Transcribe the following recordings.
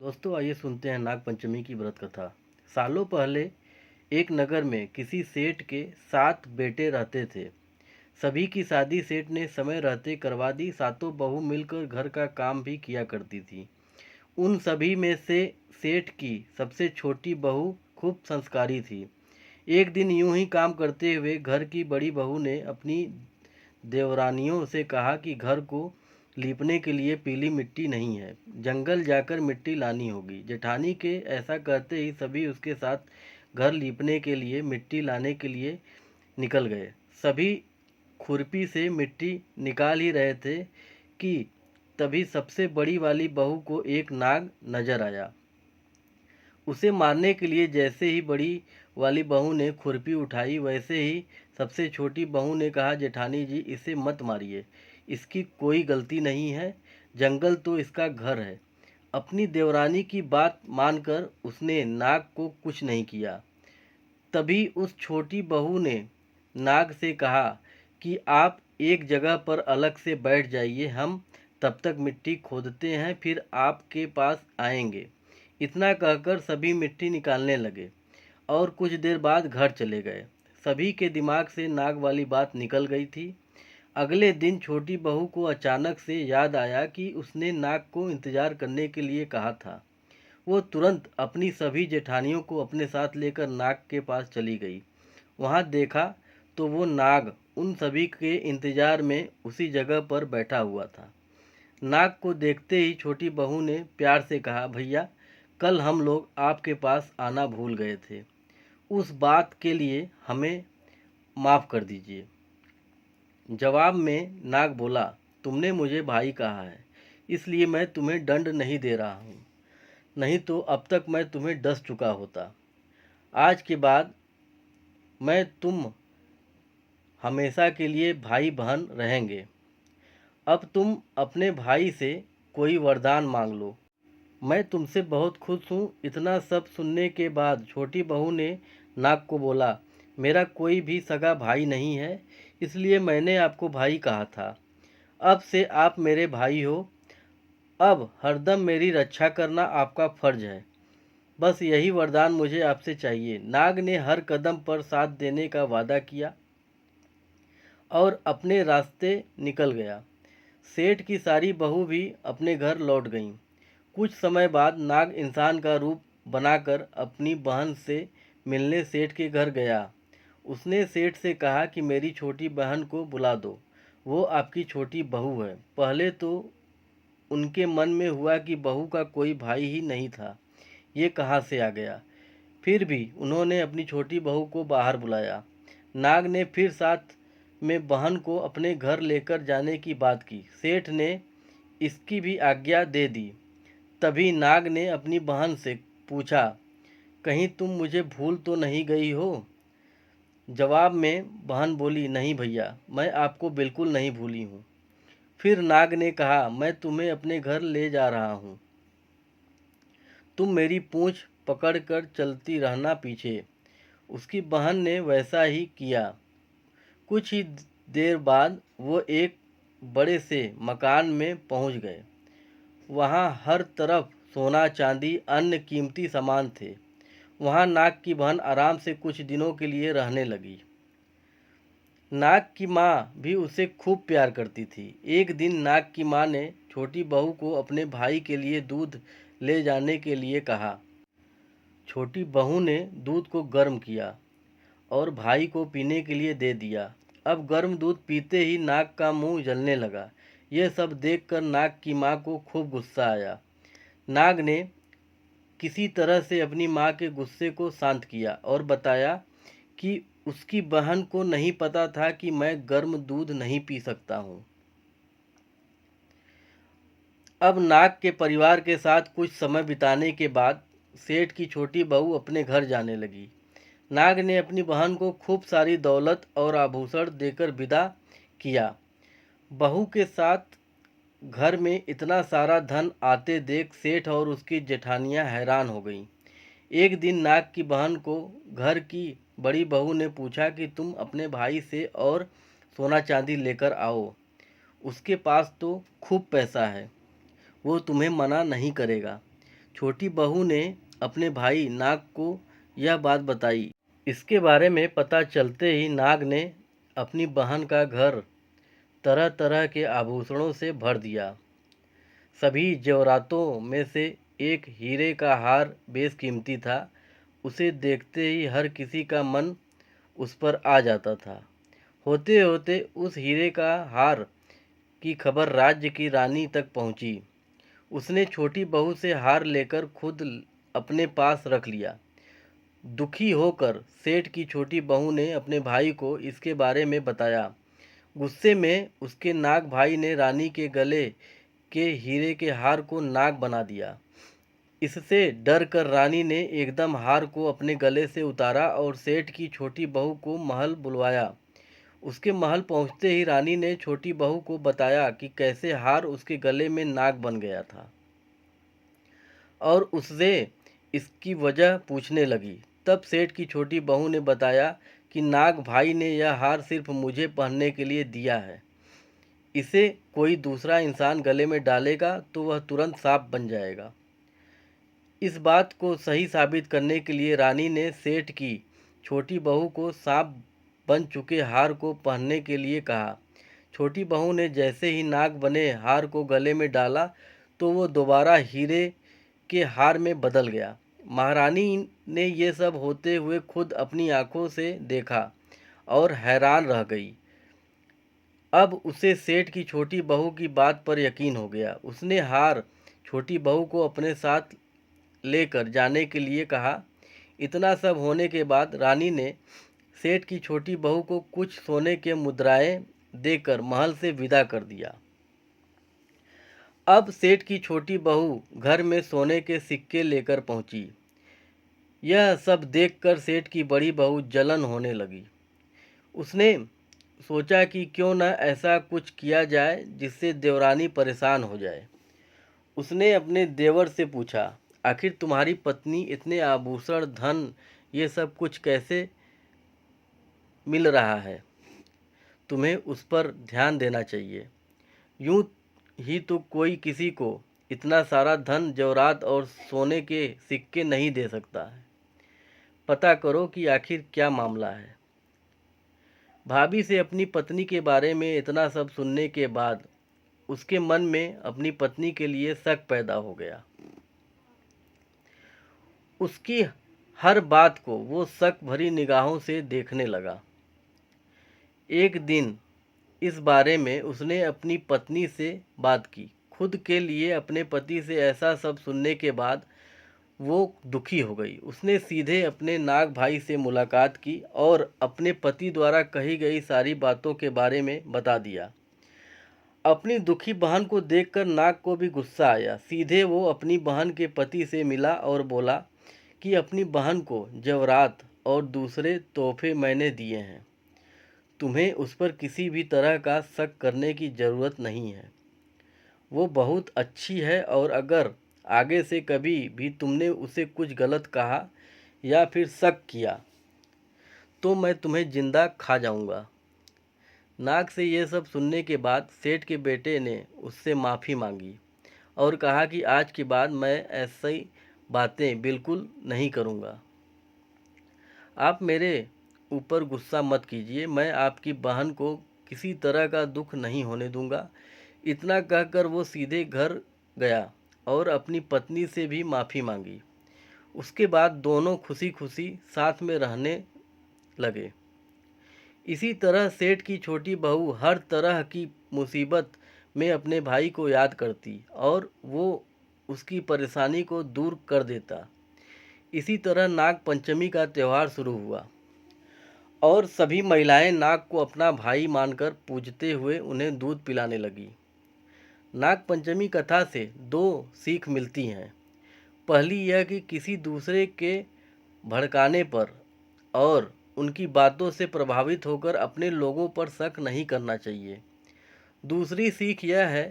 दोस्तों आइए सुनते हैं नाग पंचमी की व्रत कथा। सालों पहले एक नगर में किसी सेठ के 7 बेटे रहते थे। सभी की शादी सेठ ने समय रहते करवा दी। सातों बहू मिलकर घर का काम भी किया करती थी। उन सभी में से सेठ की सबसे छोटी बहू खूब संस्कारी थी। एक दिन यूं ही काम करते हुए घर की बड़ी बहू ने अपनी देवरानियों से कहा कि घर को लीपने के लिए पीली मिट्टी नहीं है, जंगल जाकर मिट्टी लानी होगी। जेठानी के ऐसा कहते ही सभी उसके साथ घर लीपने के लिए मिट्टी लाने के लिए निकल गए। सभी खुरपी से मिट्टी निकाल ही रहे थे कि तभी सबसे बड़ी वाली बहू को एक नाग नजर आया। उसे मारने के लिए जैसे ही बड़ी वाली बहू ने खुरपी उठाई, वैसे ही सबसे छोटी बहू ने कहा, जेठानी जी इसे मत मारिए, इसकी कोई गलती नहीं है, जंगल तो इसका घर है। अपनी देवरानी की बात मानकर उसने नाग को कुछ नहीं किया। तभी उस छोटी बहू ने नाग से कहा कि आप एक जगह पर अलग से बैठ जाइए, हम तब तक मिट्टी खोदते हैं, फिर आपके पास आएंगे। इतना कहकर सभी मिट्टी निकालने लगे और कुछ देर बाद घर चले गए। सभी के दिमाग से नाग वाली बात निकल गई थी। अगले दिन छोटी बहू को अचानक से याद आया कि उसने नाग को इंतजार करने के लिए कहा था। वो तुरंत अपनी सभी जेठानियों को अपने साथ लेकर नाग के पास चली गई। वहाँ देखा तो वो नाग उन सभी के इंतजार में उसी जगह पर बैठा हुआ था। नाग को देखते ही छोटी बहू ने प्यार से कहा, भैया कल हम लोग आपके पास आना भूल गए थे, उस बात के लिए हमें माफ़ कर दीजिए। जवाब में नाग बोला, तुमने मुझे भाई कहा है, इसलिए मैं तुम्हें दंड नहीं दे रहा हूँ, नहीं तो अब तक मैं तुम्हें डस चुका होता। आज के बाद मैं तुम हमेशा के लिए भाई बहन रहेंगे। अब तुम अपने भाई से कोई वरदान मांग लो, मैं तुमसे बहुत खुश हूँ। इतना सब सुनने के बाद छोटी बहू ने नाग को बोला, मेरा कोई भी सगा भाई नहीं है, इसलिए मैंने आपको भाई कहा था। अब से आप मेरे भाई हो। अब हरदम मेरी रक्षा करना आपका फर्ज है। बस यही वरदान मुझे आपसे चाहिए। नाग ने हर कदम पर साथ देने का वादा किया और अपने रास्ते निकल गया। सेठ की सारी बहू भी अपने घर लौट गईं। कुछ समय बाद नाग इंसान का रूप बनाकर अपनी बहन से मिलने सेठ के घर गया। उसने सेठ से कहा कि मेरी छोटी बहन को बुला दो, वो आपकी छोटी बहू है। पहले तो उनके मन में हुआ कि बहू का कोई भाई ही नहीं था, ये कहाँ से आ गया। फिर भी उन्होंने अपनी छोटी बहू को बाहर बुलाया। नाग ने फिर साथ में बहन को अपने घर लेकर जाने की बात की। सेठ ने इसकी भी आज्ञा दे दी। तभी नाग ने अपनी बहन से पूछा, कहीं तुम मुझे भूल तो नहीं गई हो। जवाब में बहन बोली, नहीं भैया, मैं आपको बिल्कुल नहीं भूली हूँ। फिर नाग ने कहा, मैं तुम्हें अपने घर ले जा रहा हूँ, तुम मेरी पूंछ पकड़कर चलती रहना पीछे। उसकी बहन ने वैसा ही किया। कुछ ही देर बाद वो एक बड़े से मकान में पहुंच गए। वहां हर तरफ सोना चांदी अन्य कीमती सामान थे। वहां नाग की बहन आराम से कुछ दिनों के लिए रहने लगी। नाग की माँ भी उसे खूब प्यार करती थी। एक दिन नाग की माँ ने छोटी बहू को अपने भाई के लिए दूध ले जाने के लिए कहा। छोटी बहू ने दूध को गर्म किया और भाई को पीने के लिए दे दिया। अब गर्म दूध पीते ही नाग का मुंह जलने लगा। यह सब देखकर नाग की माँ को खूब गुस्सा आया। नाग ने किसी तरह से अपनी माँ के गुस्से को शांत किया और बताया कि उसकी बहन को नहीं पता था कि मैं गर्म दूध नहीं पी सकता हूँ। अब नाग के परिवार के साथ कुछ समय बिताने के बाद सेठ की छोटी बहू अपने घर जाने लगी। नाग ने अपनी बहन को खूब सारी दौलत और आभूषण देकर विदा किया। बहू के साथ घर में इतना सारा धन आते देख सेठ और उसकी जेठानियां हैरान हो गईं। एक दिन नाग की बहन को घर की बड़ी बहू ने पूछा कि तुम अपने भाई से और सोना चांदी लेकर आओ, उसके पास तो खूब पैसा है, वो तुम्हें मना नहीं करेगा। छोटी बहू ने अपने भाई नाग को यह बात बताई। इसके बारे में पता चलते ही नाग ने अपनी बहन का घर तरह तरह के आभूषणों से भर दिया। सभी जेवरातों में से एक हीरे का हार बेशकीमती था। उसे देखते ही हर किसी का मन उस पर आ जाता था। होते होते उस हीरे का हार की खबर राज्य की रानी तक पहुंची। उसने छोटी बहू से हार लेकर खुद अपने पास रख लिया। दुखी होकर सेठ की छोटी बहू ने अपने भाई को इसके बारे में बताया। गुस्से में उसके नाग भाई ने रानी के गले के हीरे के हार को नाग बना दिया। इससे डर कर रानी ने एकदम हार को अपने गले से उतारा और सेठ की छोटी बहू को महल बुलवाया। उसके महल पहुंचते ही रानी ने छोटी बहू को बताया कि कैसे हार उसके गले में नाग बन गया था और उससे इसकी वजह पूछने लगी। तब सेठ की छोटी बहू ने बताया कि नाग भाई ने यह हार सिर्फ मुझे पहनने के लिए दिया है। इसे कोई दूसरा इंसान गले में डालेगा तो वह तुरंत सांप बन जाएगा। इस बात को सही साबित करने के लिए रानी ने सेठ की छोटी बहू को सांप बन चुके हार को पहनने के लिए कहा। छोटी बहू ने जैसे ही नाग बने हार को गले में डाला तो वो दोबारा हीरे के हार में बदल गया। महारानी ने ये सब होते हुए खुद अपनी आंखों से देखा और हैरान रह गई। अब उसे सेठ की छोटी बहू की बात पर यकीन हो गया। उसने हार छोटी बहू को अपने साथ लेकर जाने के लिए कहा। इतना सब होने के बाद रानी ने सेठ की छोटी बहू को कुछ सोने के मुद्राएं देकर महल से विदा कर दिया। अब सेठ की छोटी बहू घर में सोने के सिक्के लेकर पहुंची। यह सब देखकर सेठ की बड़ी बहू जलन होने लगी। उसने सोचा कि क्यों न ऐसा कुछ किया जाए जिससे देवरानी परेशान हो जाए। उसने अपने देवर से पूछा, आखिर तुम्हारी पत्नी इतने आभूषण धन ये सब कुछ कैसे मिल रहा है? तुम्हें उस पर ध्यान देना चाहिए। यूं ही तो कोई किसी को इतना सारा धन जवाहरात और सोने के सिक्के नहीं दे सकता है। पता करो कि आखिर क्या मामला है। भाभी से अपनी पत्नी के बारे में इतना सब सुनने के बाद उसके मन में अपनी पत्नी के लिए शक पैदा हो गया। उसकी हर बात को वो शक भरी निगाहों से देखने लगा। एक दिन इस बारे में उसने अपनी पत्नी से बात की। खुद के लिए अपने पति से ऐसा सब सुनने के बाद वो दुखी हो गई। उसने सीधे अपने नाग भाई से मुलाकात की और अपने पति द्वारा कही गई सारी बातों के बारे में बता दिया। अपनी दुखी बहन को देखकर नाग को भी गुस्सा आया। सीधे वो अपनी बहन के पति से मिला और बोला कि अपनी बहन को जवाहरात और दूसरे तोहफे मैंने दिए हैं। तुम्हें उस पर किसी भी तरह का शक करने की ज़रूरत नहीं है। वो बहुत अच्छी है और अगर आगे से कभी भी तुमने उसे कुछ गलत कहा या फिर शक किया तो मैं तुम्हें जिंदा खा जाऊंगा। नाग से ये सब सुनने के बाद सेठ के बेटे ने उससे माफ़ी मांगी और कहा कि आज के बाद मैं ऐसी बातें बिल्कुल नहीं करूंगा। आप मेरे ऊपर गुस्सा मत कीजिए। मैं आपकी बहन को किसी तरह का दुख नहीं होने दूंगा। इतना कहकर वो सीधे घर गया और अपनी पत्नी से भी माफ़ी मांगी। उसके बाद दोनों खुशी खुशी साथ में रहने लगे। इसी तरह सेठ की छोटी बहू हर तरह की मुसीबत में अपने भाई को याद करती और वो उसकी परेशानी को दूर कर देता। इसी तरह नाग पंचमी का त्यौहार शुरू हुआ और सभी महिलाएं नाग को अपना भाई मानकर पूजते हुए उन्हें दूध पिलाने लगी। नाग पंचमी कथा से दो सीख मिलती हैं। पहली यह कि किसी दूसरे के भड़काने पर और उनकी बातों से प्रभावित होकर अपने लोगों पर शक नहीं करना चाहिए। दूसरी सीख यह है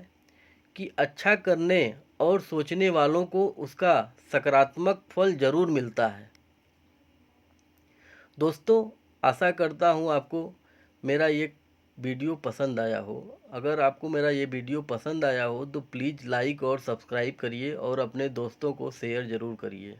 कि अच्छा करने और सोचने वालों को उसका सकारात्मक फल जरूर मिलता है। दोस्तों, आशा करता हूँ आपको मेरा ये वीडियो पसंद आया हो। अगर आपको मेरा ये वीडियो पसंद आया हो तो प्लीज़ लाइक और सब्सक्राइब करिए और अपने दोस्तों को शेयर ज़रूर करिए।